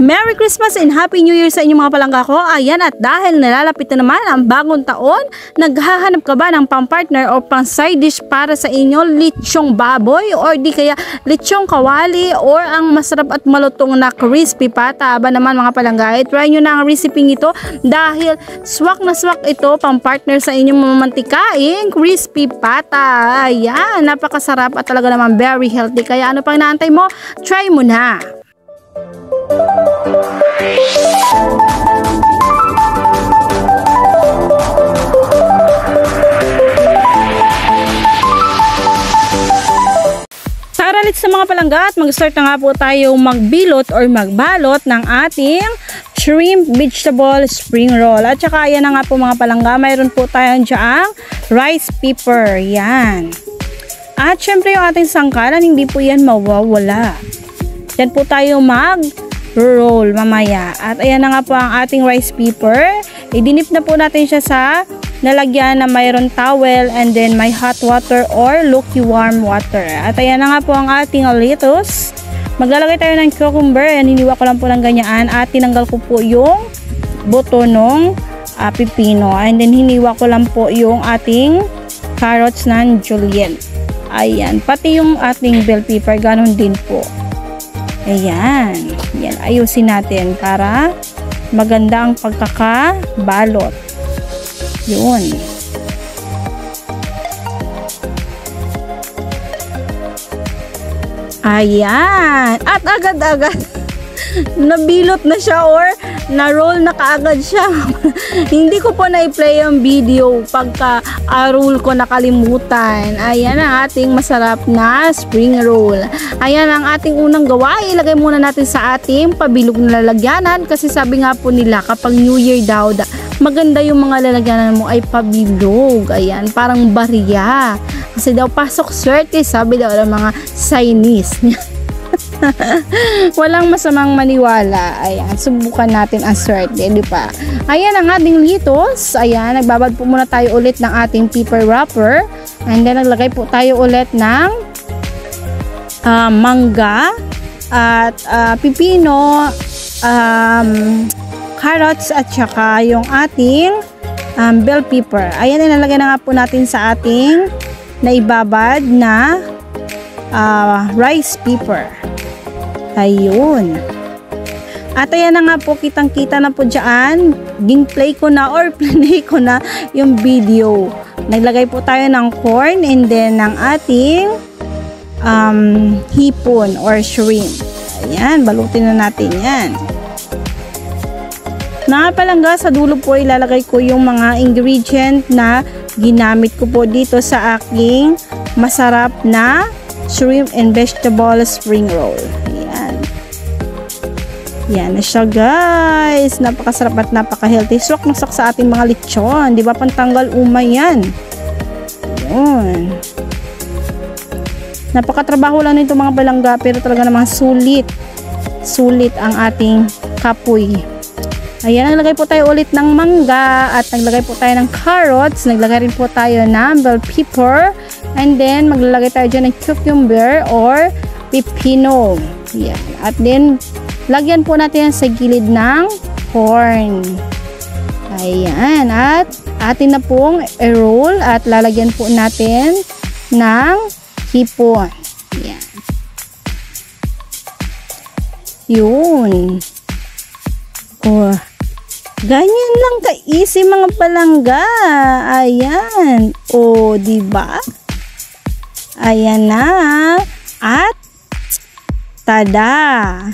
Merry Christmas and Happy New Year sa inyong mga palangga ko. Ayan, at dahil nalalapit na naman ang bagong taon, naghahanap ka ba ng pang-partner o pang-side dish para sa inyo? Lechong baboy or di kaya lechong kawali or ang masarap at malutong na crispy pata ba naman mga palangga? Try nyo na ang recipe ito dahil swak na swak ito pang-partner sa inyong mamantikaing crispy pata. Ayan, napakasarap at talaga naman very healthy. Kaya ano pang inaantay mo? Try mo na! Tara ulit sa mga palangga at mag-start na nga po tayo magbilot or magbalot ng ating shrimp vegetable spring roll. At saka ayan na nga po mga palangga, mayroon po tayong dyang rice paper. Yan. At syempre yung ating sangkalan, hindi po yan mawawala. Yan po tayo mag-roll mamaya. At ayan na nga po ang ating rice paper. Idinip na po natin siya sa nalagyan na mayroon towel and then may hot water or lukewarm water. At ayan na nga po ang ating lettuce. Maglalagay tayo ng cucumber. Ayan, hiniwa ko lang po ng ganyan. At tinanggal ko po yung buto ng pipino. And then hiniwa ko lang po yung ating carrots ng julienne. Ayan. Pati yung ating bell pepper, ganun din po. Ayan. Yan, ayusin natin para maganda ang pagkakabalot. Yun. Ayan. At agad-agad nabilot na siya or na-roll na kaagad siya. Hindi ko po na-play yung video pagka roll ko nakalimutan. Ayan ang ating masarap na spring roll. Ayan ang ating unang gawa. Ilagay muna natin sa ating pabilog na lalagyanan kasi sabi nga po nila kapag New Year daw maganda yung mga lalagyanan mo ay pabilog. Ayan, parang bariya. Kasi daw pasok swerte, sabi daw ng mga Chinese. Walang masamang maniwala. Ayan, subukan natin ang swerte, di ba? Ayan ang ating lettuce. Ayan, nagbabad po muna tayo ulit ng ating paper wrapper. And then naglagay po tayo ulit ng mangga at pipino, carrots at saka yung ating bell pepper. Ayan, inalagay na nga po natin sa ating naibabad na rice paper. Ayun. At ayan na nga po, kitang-kita na po dyan. Play ko na or play ko na yung video. Naglagay po tayo ng corn and then ng ating hipon or shrimp. Ayan, balutin na natin yan. Nakapalangga, sa dulo po ilalagay ko yung mga ingredient na ginamit ko po dito sa aking masarap na shrimp and vegetable spring roll. Ayan. Yan na siya guys. Napakasarap at napaka-healthy. Swak na swak sa ating mga lechon. Di ba? Pantanggal umay yan. Yun. Napakatrabaho lang nito mga palangga pero talaga namang sulit. Sulit ang ating kapoy. Ayan, naglagay po tayo ulit ng mangga at naglagay po tayo ng carrots, naglagay rin po tayo ng bell pepper, and then maglalagay tayo dyan ng cucumber or pipino. Ayan. At then, lagyan po natin sa gilid ng corn. Ayan. At atin na pong i-roll at lalagyan po natin ng hipon. Ayan. Yun. Oh. Ganyan lang ka-easy mga palangga. Ayan. O, diba? Ayan na. At, tada!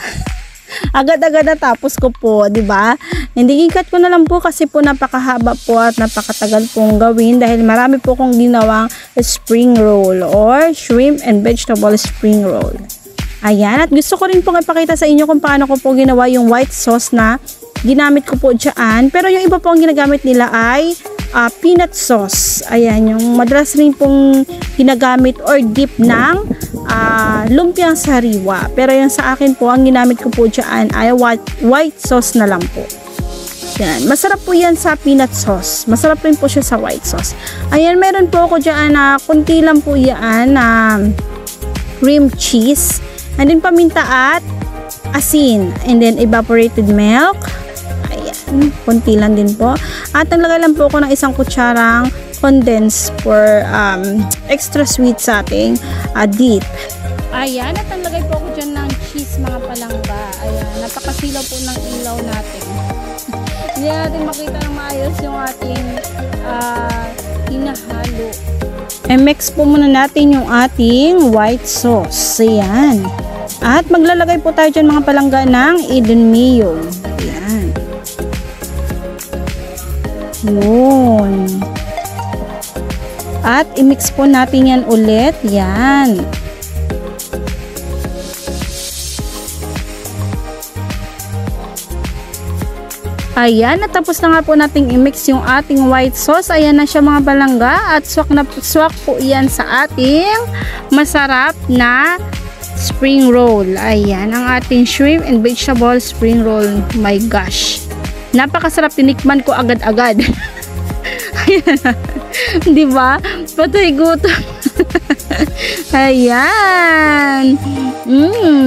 Agad-agad natapos ko po, diba? Hindi ikat ko na lang po kasi po napakahaba po at napakatagal pong gawin dahil marami po kong ginawang spring roll or shrimp and vegetable spring roll. Ayan. At gusto ko rin pong ipakita sa inyo kung paano ko po ginawa yung white sauce na ginamit ko po dyan. Pero yung iba po ang ginagamit nila ay peanut sauce. Ayan, yung madalas rin pong ginagamit or dip ng lumpiang sariwa. Pero yung sa akin po, ang ginamit ko po dyan ay white sauce na lang po. Yan. Masarap po yan sa peanut sauce. Masarap rin po siya sa white sauce. Ayan, meron po ako dyan na kunti lang po yan na cream cheese. And then paminta at asin, and then evaporated milk. Ayan, konti lang din po. At naglagay lang po ako ng isang kutsarang condensed for extra sweet sa ating dip. Ayan, at naglagay po ako dyan ng cheese mga palangga. Ayan, napakasilaw po ng ilaw natin. Hindi natin makita ng maayos yung ating hinahalo. I-mix po muna natin yung ating white sauce. Ayan. At maglalagay po tayo dyan mga palangga ng Eden mayo. Ayan. Yun. At i-mix po natin yan ulit. Yan. Ayan, natapos na nga po nating i-mix yung ating white sauce. Ayan na siya mga palangga. At swak na swak po yan sa ating masarap na spring roll. Ayan, ang ating shrimp and vegetable spring roll. My gosh. Napakasarap, tinikman ko agad-agad. Ayan. Diba? Patay gutom. Ayan.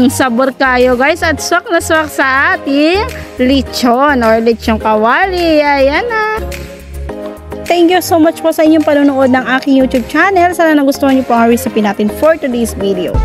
Sabor kayo guys. At swak na swak sa ating lechon or lechon kawali. Ayan na. Thank you so much po sa inyong panonood ng aking YouTube channel. Sana nagustuhan niyo po ang recipe natin for today's video.